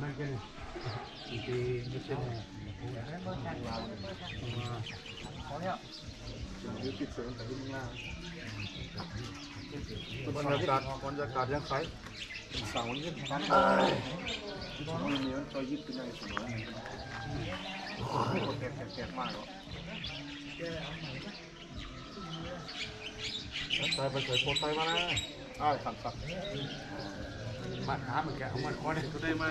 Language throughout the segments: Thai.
นั่นกันดีไม่ใช่บรรยากาศยังใสสาวยืดทั้งมีมันตัวยืดขึ้นในสมองแก่มากใส่ไปใส่โคตรไตมานะขับมาถามเหมือนกันเอามาคอเนี่ยก็ได้ไหม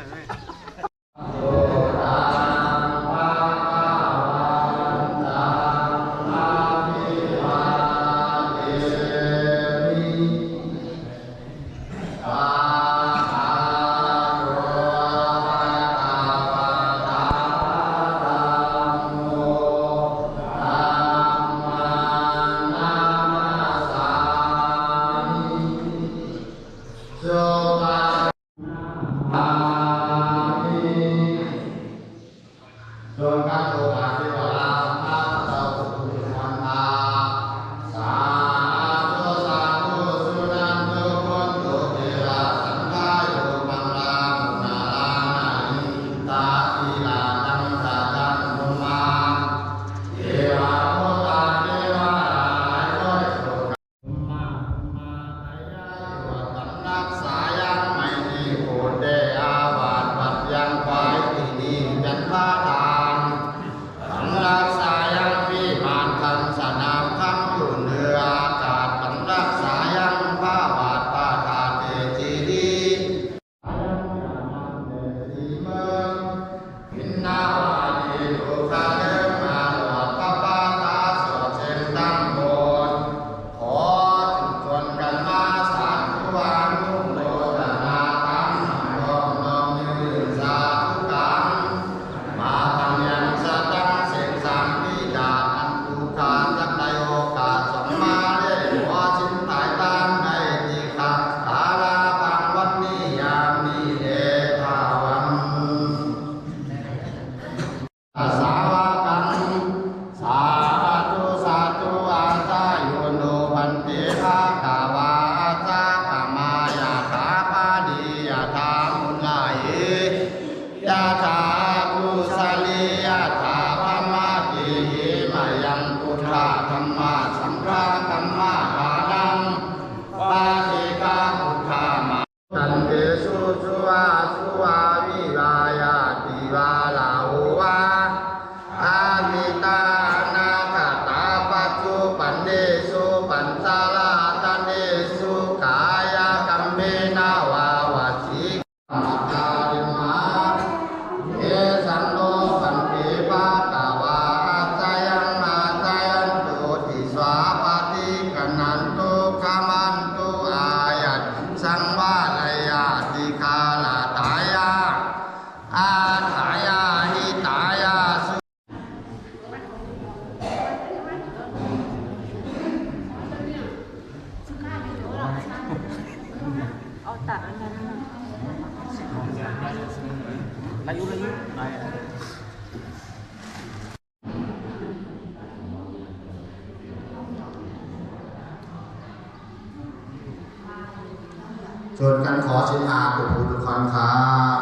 ส่วนการขอชิมอาปุถุทุกคนครับ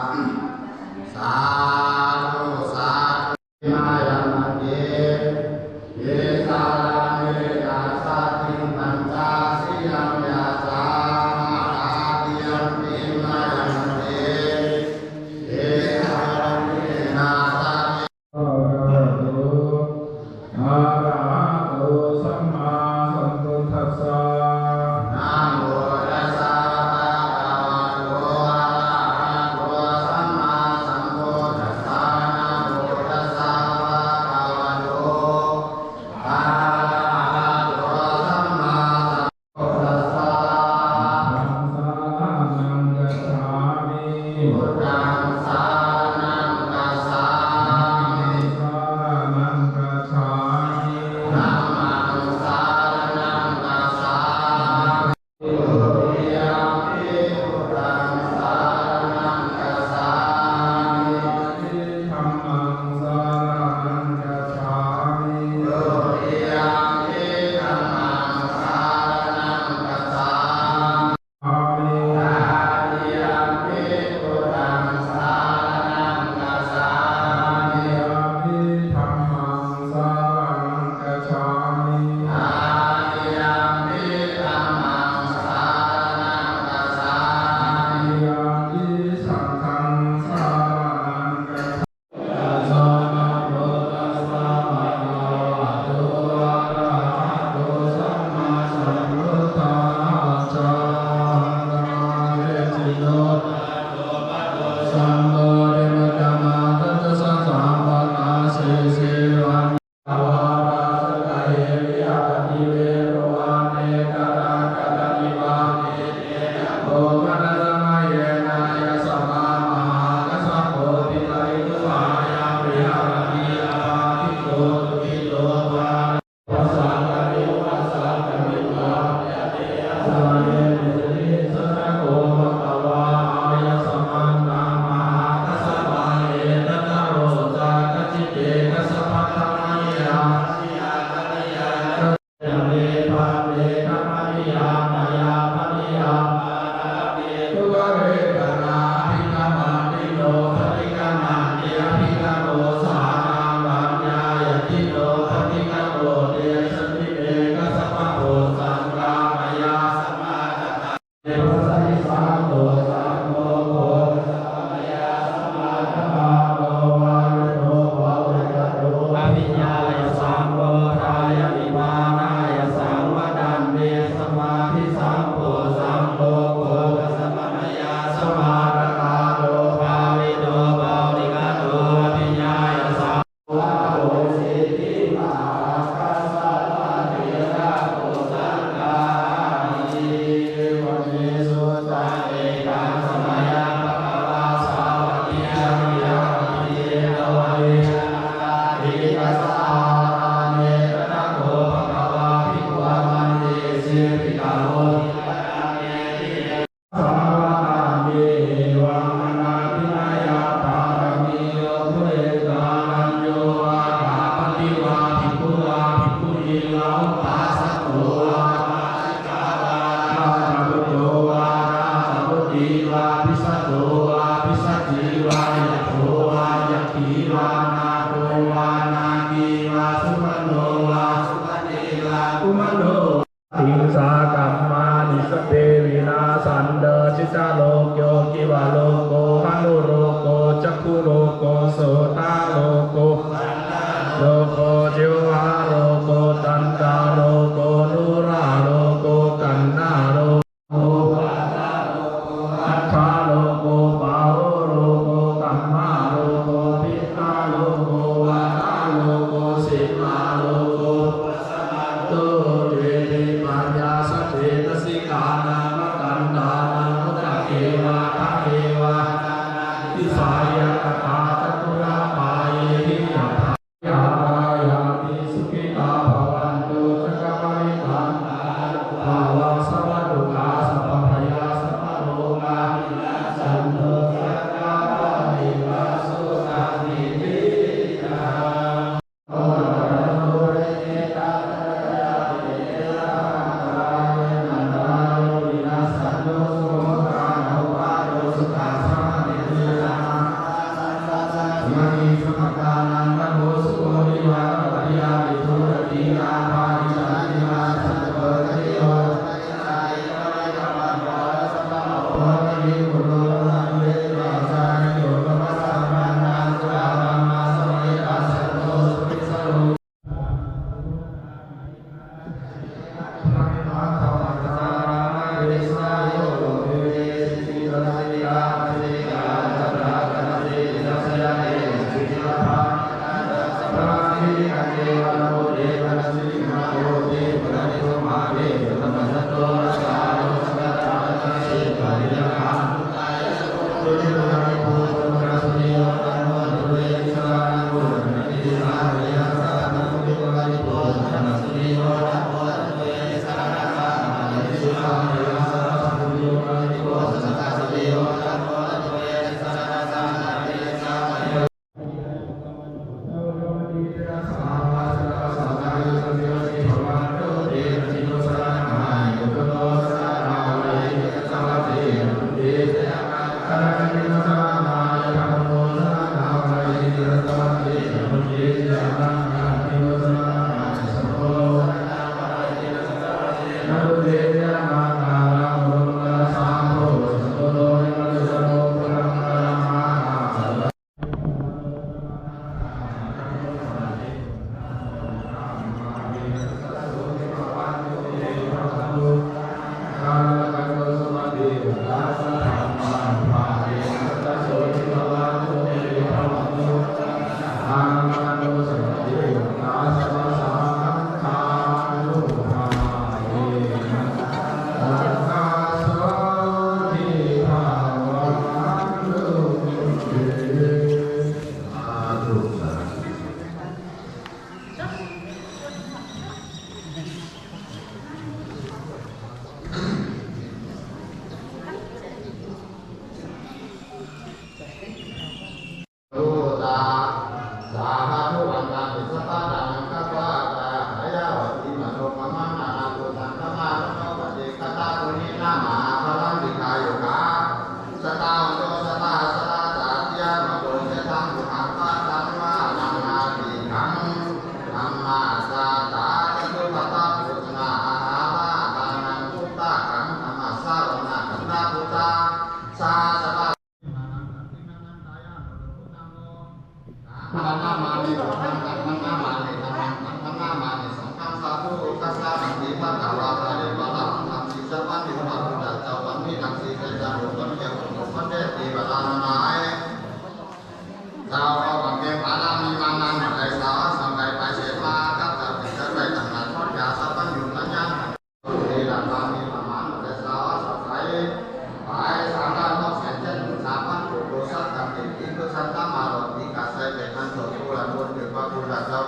สาธุสาธุมายังมันเยเยสาเนยาสาธิปัญจสีลังยาสาอาดิยัมปิมายังมันเยเยสาเนนาสาอะระหะโตสัมมาสัมพุทธัสสะนะโมตัสสะ สัมโฆเดมะธัมมาทัตสังสัมปะนาสิสิวังอวาราสกะเอวิยาปฏิเวโรวาเนกะรังกะตะนิวานิโอคะนะสมะเยนายะสัมมามากัสสะโพธิไตตุวายาปิยามิอาภาทิโตตุกิโตวาวัสสังกะนิวัสสังกะนิวาสาเยนิสนิสัทธโกภะคะวาอายะสัมมันตามหากัสสะปะเอตตะโรสะกัจจิเตกัสสะภัทธะมะยายัมเมภะเมฆะมะนิยามายาปะนิยามานะเมตุวะเวทนาภิกขมาติโนภริกมานิยภิกขโมสานามัญญายติโนภริกโมเดชติเมกัสสะปะโพสังฆามายาสมาทะเอวสัยสังโตสังโฆโพสัมมายาสมาทะมาโนวายุโนภวะกะโตอภิญญายสังโฆทายะวิมานายสังวดันเมสมาธิสังโฆสังโฆโพสัมมายาสมาทะมาโนภาวิโนภวิกะโตอภิญญายสังวะโหสิทิมาคัสสะปะเทระโกสังฆามิวันเนสุตังเอกังสมัยะภะคะวาสาวัคคียะมิยะมิเยนวะเวนะอิกัสสะอาเนตนะโกภะคะวาภิกขุมันเตสิภิกขโมสัมวะตามิวังอนาทินายาปารมีโยภุเรกานัญโยวาถาปฏิวาภิกขุวาภิกขุณีลาอุปาสโกวามาสิกาวานาตพุทโธวานาตพุทธีวาภิสัตโตวาภิสัจจีวายะโทวายะขีวานาโตวานาคีวาสุขโนวาสุขเนวาอุมโนทิงสากัมมานิสเปวินาสันเดชิตาโลกโยกิวาโลโกหานุโรโกจักขุโลโกโสตาโลโกโลโกจิวาโลโกตันตาโลโกนุราโลโกกันนาโลโกปัตตาโลโกอัฏฐาโลโกปาโรโลโกกัมมาโลโกพิฆาโลโกวาทาโลโกสิมาโลโกโตเวทิปัญญาสเทตสิกานังมะกันดานังมุตตะเกวะทะเกวะทิสายะกตาจตุราปายหิยะถายายาติสุขิตาภวันตุจักขวิตังภาวังสัพพทุกขาสัพพพยาสัพพโรกาสันโตสัจจานิวาสุสันนิทิยาโอระโนเรเนตาตระยาเตระตรายนันทาโยวินาสันโนสุโมกาโนวาโยสุขาสัมมิเตนะมังสุขกานันตโมสุโมนิวาปฏิยาวิทุรติอาภานิสันติมาสัตเปะติโยโอนิพุโรนันเวราสานิโยกมัสสะมานังสุอารามาสมัยตัสสะโนสุปิสโรAmen. นิโกตังตังมันมาเนตังมันมาเนสังฆังสาธุทัสสะนังติปัตตาวาคาเดวะลังทังสิสัพพันติภะพุทธเจ้าวันนี้ทังสิเกจังคนเดียวคนเดียวตีบาลานนายเจ้าเอาบังเกปาลามีมังนันไอสาวสังไกไปเสมากัตตะปิจไปตังนันทอดยาสัพพันยุนัญญังตุเรลังบามีประมาณไอสาวสังไกไปสามด้านนอกเสียนเช่นสามพันโกสัตตังติอิกุสัตตมาโรติกาไซเปตันโสตุลาบุญเกิดว่าบุญเจ้า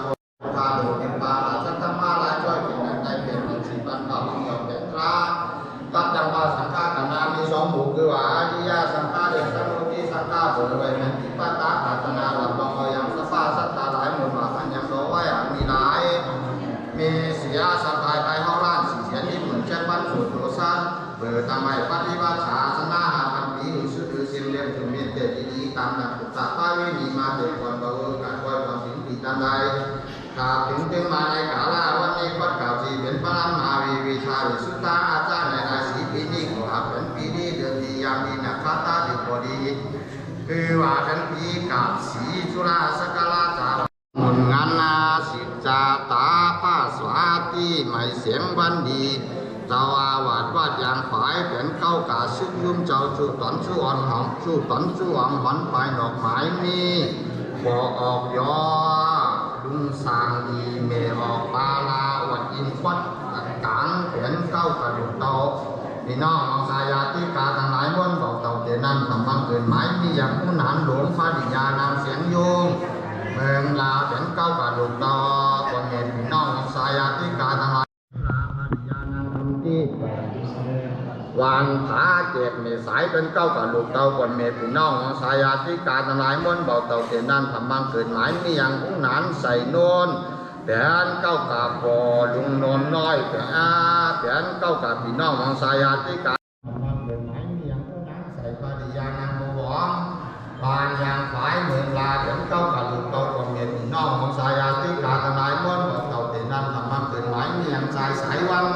พาโลกินปาลาสัตตมาลาช่วยกินในเพจมันสีบันเขาเหี่ยวเป็นตราตัดจังหวะสังฆากันนามีสองหมู่คือว่าอาจิยาสังฆาเดชสังโลกีสังฆาบริเวณนั้นที่ปัตตาปัตนาหลับลงเอาอย่างสภาสัตตาหลายหมู่มาพันยังโตไว้มีหลายมีเสียสังขายไปห้องล้านสี่เสียที่เหมือนเช่นวันสุดโลซันเปิดทำไมปฏิบัติชาสนาหาพันปีหรือชื่อสิเลียมถึงเมียนเตติดีตามนักศึกษาป้าวินีมาเด็กคนเบาการคอยความสิงปีตามใดถ้าถึงมาในกาลาวันนี้วัดเก่าสีเป็นพระมหาวิชาหรือสุตตาอาจารย์ในนายสีปีนี้ก็หาเป็นปีนี้เดือนดียามดีนักคาตาดีพอดีคือว่าเป็นปีกับสีจุฬาสกลาจารมุนงานนาสิจาตาผ้าสวาตีไม่เสียงวันดีเจ้าอาวาสวัดยางฝ่ายเป็นเข้ากาซึกยุ่มเจ้าชูตอนชูอ่อนหอมชูตอนชูอ่อนหอนไปดอกไม้มีบ่ออกยอลุงสางดีเมออกปาลาวัดอินควัดกลางเป็นเข้ากระดูกโตพี่น้องของสายาติกาทั้งหลายม้วนบอกเต่าเดนั่นทำบังเกินไม้มีอย่างผู้หนานหลวงพระดิยานางเสียงโยงเมืองลาเป็นเข้ากระดูกโตคนเห็นพี่น้องของสายาติกาทั้งหลายวันผาเจ็ดเมษายเป็นเก้ากับลูกเต่าก่อนเมพี่น้องของสายาธิการทั้งหลายม้วนเบาเต่าเตียนนั่นทำบังเกิดหมายมีอย่างผู้หนานใส่โนนแผนเก้ากับพอลุงนนน้อยแผนเก้ากับพี่น้องของสายาธิการทำบังเกิดหมายมีอย่างผู้หนานใส่ปฏิญาณังโมหวังบานยางฝ่ายเมืองลาแผนเก้ากับลูกเต่าก่อนเมพี่น้องของสายาธิการทั้งหลายม้วนเบาเต่าเตียนนั่นทำบังเกิดหมายมีอย่างสายสายวัน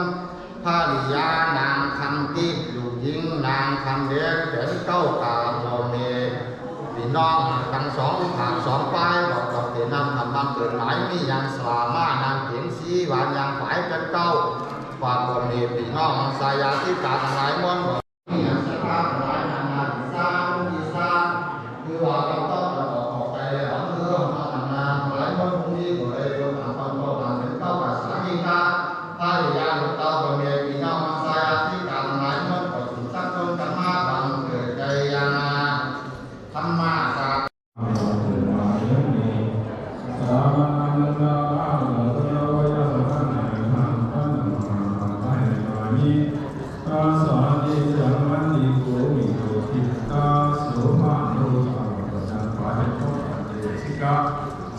ภริยานางคันติลูกหญิงนางคันเดียเป็นเก้ากาโมเมพี่น้องทั้งสองผากสองฝ่ายบอกกับเตียนำทำบังเกิดหมายมีอย่างสลามานางเขียนสีหวานอย่างฝ่ายเป็นเก้าฝากคนมีพี่น้องสายาที่การหลายม้วนบอกมีอย่างสภาพหลายนานาสร้างที่สร้างคือว่าเราต้องประกอบออกไปหลังเรื่องมาทำงานหลายม้วนพวกนี้ก็เลยโดนทำความโกรธเป็นเก้ากับสามีนาภริยาลูกเต่าก็มีพี่น้องสายาที่การหลายม้วนก็ถึงสักคนกันมาบังเกิดใจยังธรรมะสา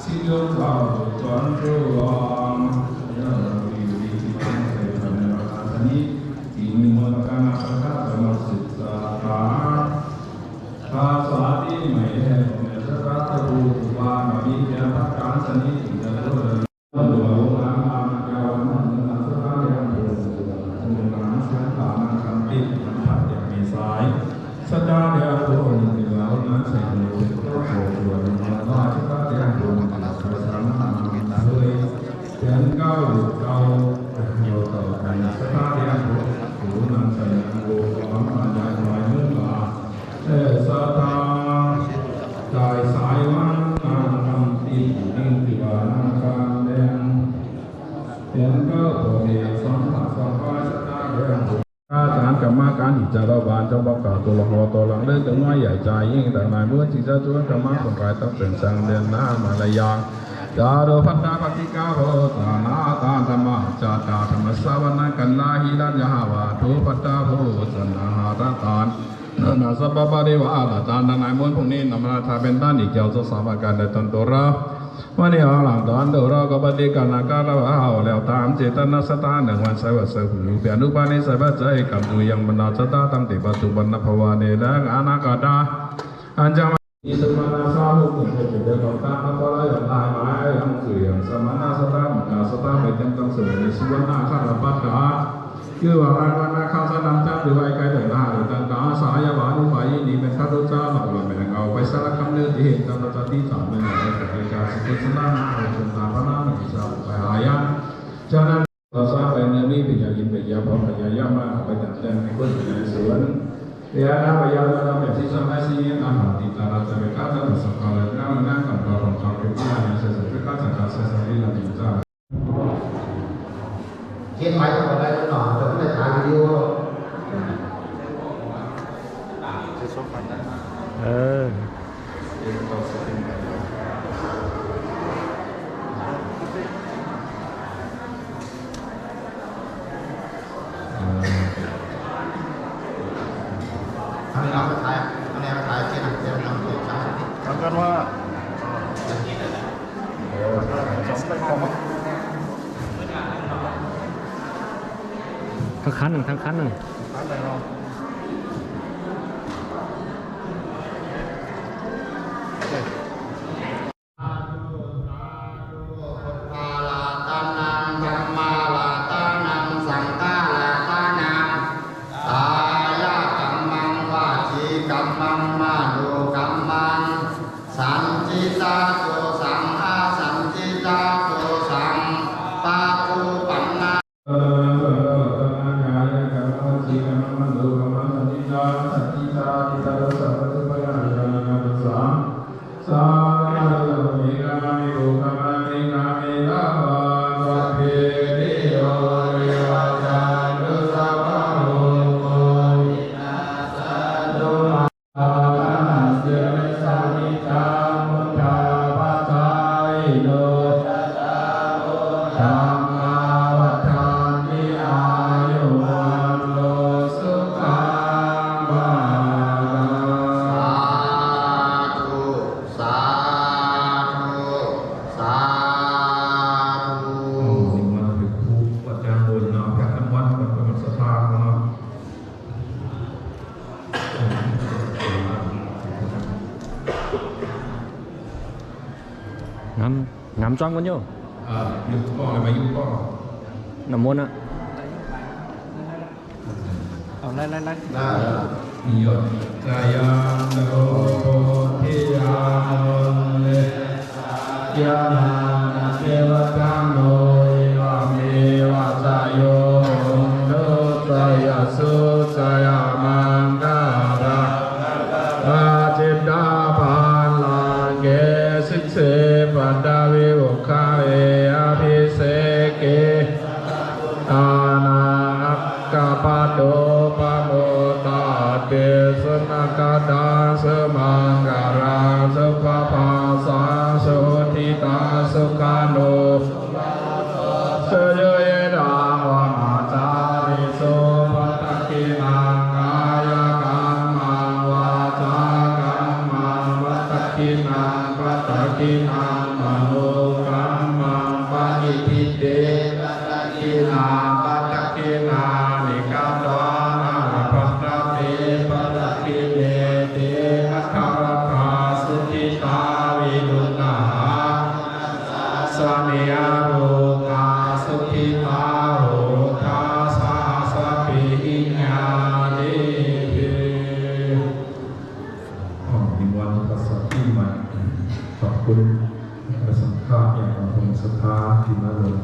สิโยเก่าจวนรู้ลองเยอะวิวดีที่มันเคยทำในวันนี้ที่มีมรดกนาคตกำลังศึกษาภาษาที่ไม่ได้ในสกัดรูปว่ามีเพียงพักการสนิทจะรู้เลยว่าหลวงอามาเกี่ยวมันนักสกัดเรียนรู้องค์การสังฆานังคำติมันผัดอย่างมีสายสตาเดียร์ตัวนี้ที่เรานั้นใช้ในโลกโลกตัวนี้ว่าสกัดเรียนรู้dan kau kau dan sekalian turunan saya bukan ada lainnya serta dari saya nanti diwarnakan dan kau boleh sampai sekalianการกรรมการอิจฉาบานเจ้าบอกกล่าวตัวละหัวตัวหลังเรื่องตัวน้อยใหญ่ใจยิ่งแต่นายเมื่อจิตจะช่วยกรรมคนกายต้องเป็นสังเดือนหน้ามาลายางดารุพัฒนาปฏิกาโหตานาตาธรรมะจาตาธรรมสาวนากันลาหิรัญญาวาทุปัตตาโหสนาหาตานนาสัพพะริวาลาตานนายมนพวกนี้นำมาทาเป็นด้านอีกเกี่ยวกับสามการในตนตัวเราวันนี้หลังตอนเดี๋ยวเราก็ปฏิการนักการเราเอาแล้วตามเจตนาสถานหนึ่งวันใส่วัดเสพหูเปลี่ยนรูปนี้ใส่บัจจัยกับดูยังบรรดาสถานตั้งแต่ปัจจุบันนภาวะเนรังอนาคตอันจะอิสมานาสาหุกุเดกตานัพลายตายมายังคือยังสมานาสถานกาสถานเป็นตั้งสุริสุวรรณข้าราชการคือว่าวันข้าสถานจัดด้วยไกลเดินหน้าตั้งกาสายวานุไปนี่เป็นข้าราชการเราเป็นเอาไป สารคำเลือดที่เห็นตามประจัที่สามเป็นอะไรกับรายการสเตชันนั่งจนตามพระนามที่จะไปหายาฉะนั้นเราทราบไปเนื้อนี้เป็นยายินเป็นยาพร้อมเป็นยาย่ามาไปดัดแปลงในคนในสวนเรียนนะพยายามทำแบบที่สมัยสิ่งอาหารที่ตลาดจะเป็นการจัดสังกัดและงานกับเราของเขาเป็นที่ในเศรษฐกิจการจัดการเศรษฐกิจและดิจิทัลเขียนไว้ก็ได้หน่อยจะไม่ได้ถ่ายวิดีโอจะชอบกันนะทำยังไงมาถ่ายทำยังไงมาถ่ายเขียนเขียนทำเขียนช้าสิทำกันว่าทั้งคันหนึ่งอะไรเนาะน้ำจ้องกันอยู่ยุบก็อะไรมายุบก็น้ำมนต์อ่ะเอาไล่ยศกายาโนทิยานเลยานาเทวตังโนยวะเมวะจโยโนตยสุจยามังการะอาจิตาปาลังเกสิเสปัตตาวิโภคาเออภิเสเกตานังกะปะโตปะโมตาเตสนะกะดาสมังการังสุภาภาสาสุทิตาสุขาโนเสยเยดาวะมาจาริโสปัตตะกินังกายกัมมังวาจากัมมังวัตตะกินังปัตตะกินังมโนกัมมังปะอิทิเตปัตตะกินังปัตตะกินังนิกัตตานาปัตตะเตปัตตะกิเนเตนะคารคาสุทิตาวิดุนาสวเนียโรกาสุขิตาโหทาสาสปิอิญาณิมีวันภาษาที่ใหม่ขอบคุณพระสังฆาอย่างพระสถาที่มาลง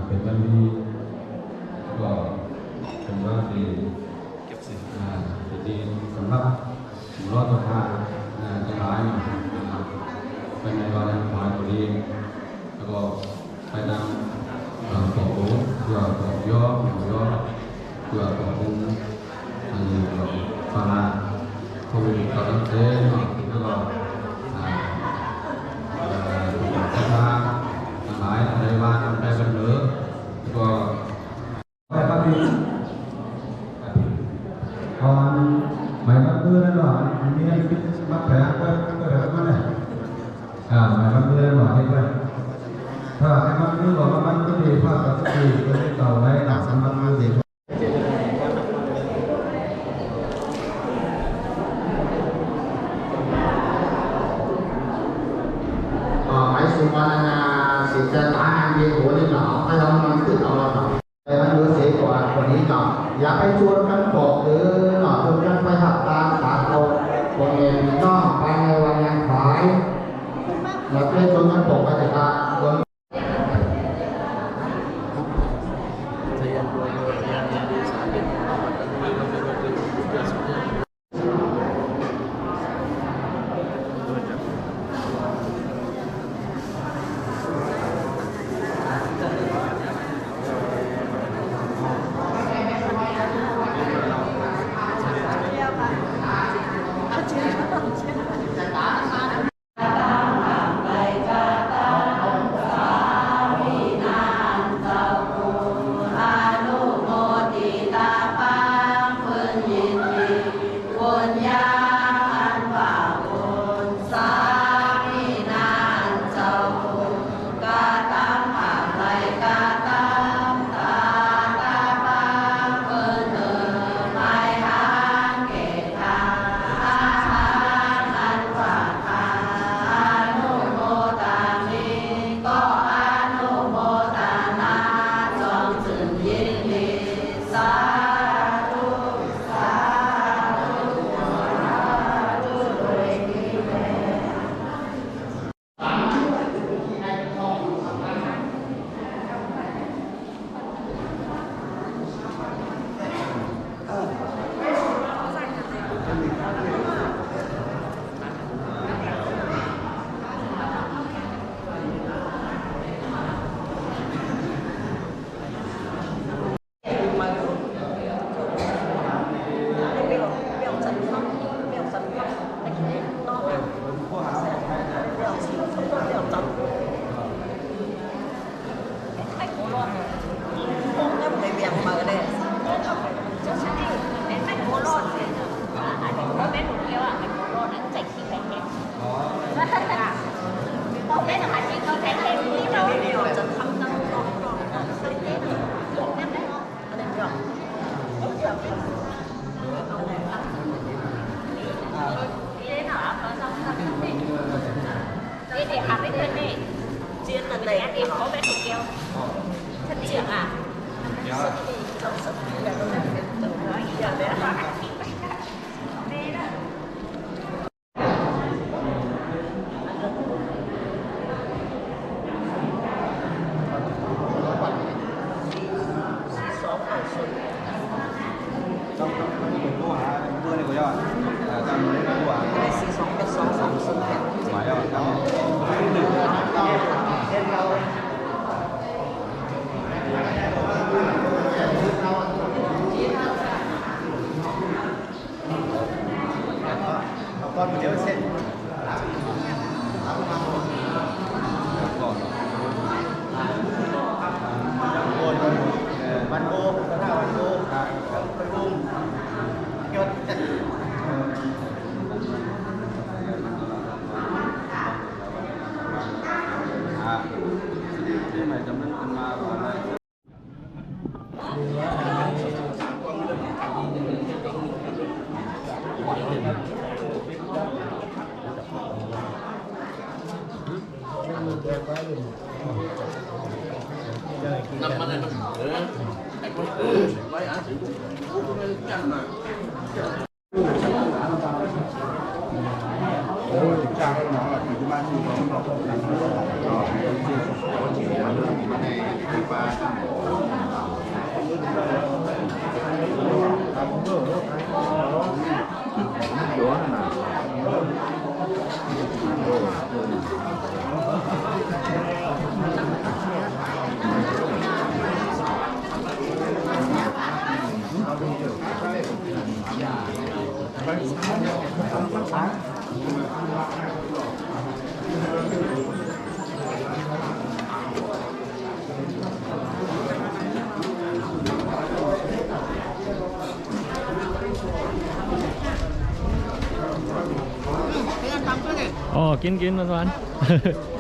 เป็นวันนี้ก็เป็นวันที่เก็บสิ่งดีสำหรับรอดตัวทางจะร้ายเป็นในวันนั้นหมายตัวนี้แล้วก็ไปนำของเพื่อของย่อเพื่อของอันนี้ของฟาราโควิดกับตั้งแต่แล้วก็สภาหลายในวันในวันเหนือก็ไปปฏิตอนหมายมันเพื่อนหรออันนี้มาแผลก็เดี๋ยวมันเนี่ยหมายมันเพื่อนหรอให้ไปถ้าให้มันเพื่อนหรอมันก็ดีภาพก็ดีก็ได้ต่อไว้หนักสำหรับมันดีหมายสุวรรณาสิทธิ์ตาอันเดียวหัวนี่หนอให้เรามันขึ้นเอาเราหนอแต่มันรู้เสียกว่าคนนี้หนออย่าไปชวนกันบอกหรือหนอชวนกันไปหักตาขาโตคนเอง เราได้ชนกันปกไปแต่ละคน อ๋อกินกินนะสวรรค์ เ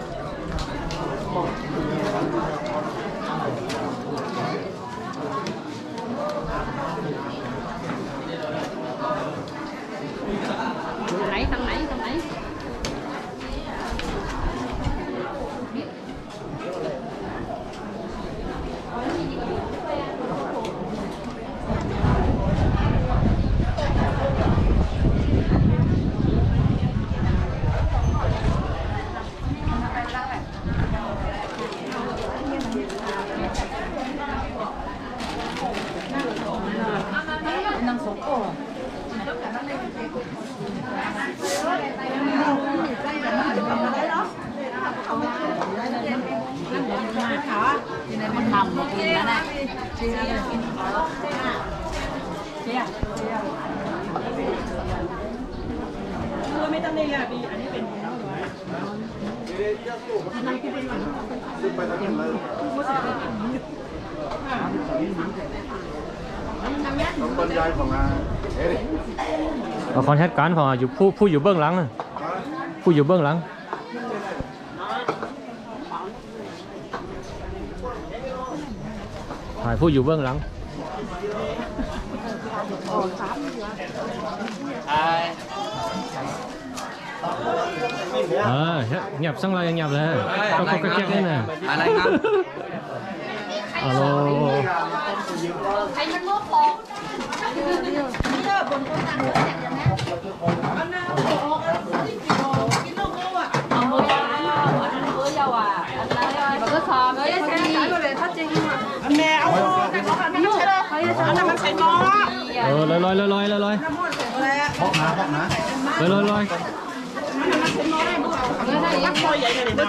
ไม่ต้องได้ยาดีอันนี้เป็น ขึ้นไปทั้งนั้นเลยต้องบรรยายของงานเฮ้ย เอาคอนแทคการพออยู่ผู้อยู่เบื้องหลังน่ะผู้อยู่เบื้องหลังถ่ายผู้อยู่เบื้องหลังเงียบสังเลยเงียบเลยก็แก๊กนี่นะอะไรครับฮัลโหล ไอ้มันโง่ฟองนี่เด้อบนต้นตังค์อันนั้นโอ้โหกินโลโก้อ่ะเอาเบอร์ยาวอันนั้นเบอร์ยาวอ่ะอันนั้นมันก็ซ้อมเลยใช่ไหมเลยถ้าจริงอ่ะแม่เอาแต่เขาไม่ใช่เลยอันนั้นมันเป็นมอลอยพกนะลอย รักคอยใหญ่เลยนะ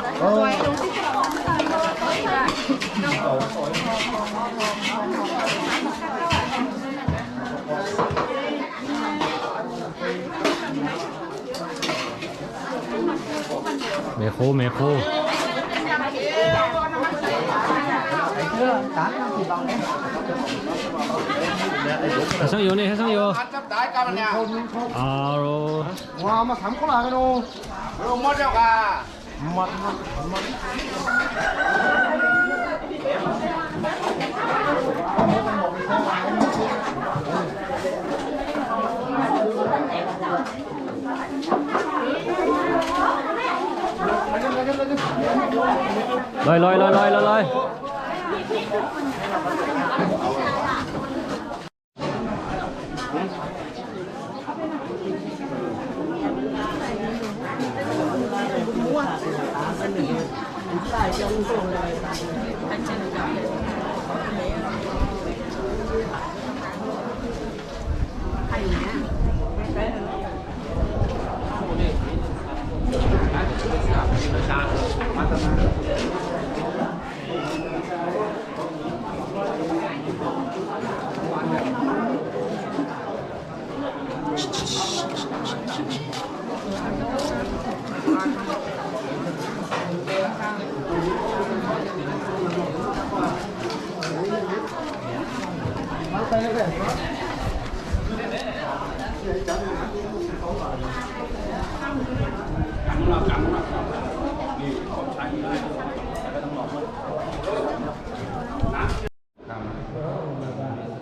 เมโคให้ช่างอยู่นี่ให้ช่างอยู่ จับได้กันมันเนี่ย อ้าว ว้ามาทำข้าวหลามกันโอ้หมดแล้วค่ะหมดลอย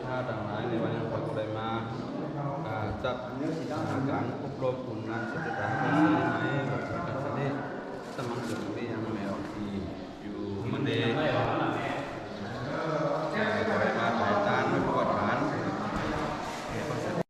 ท่าต่างหลายในวันนี้ผมได้มาจัดการอบรมกลุ่มงานกิจการภาษีไหมกับการเสด็จสมัคร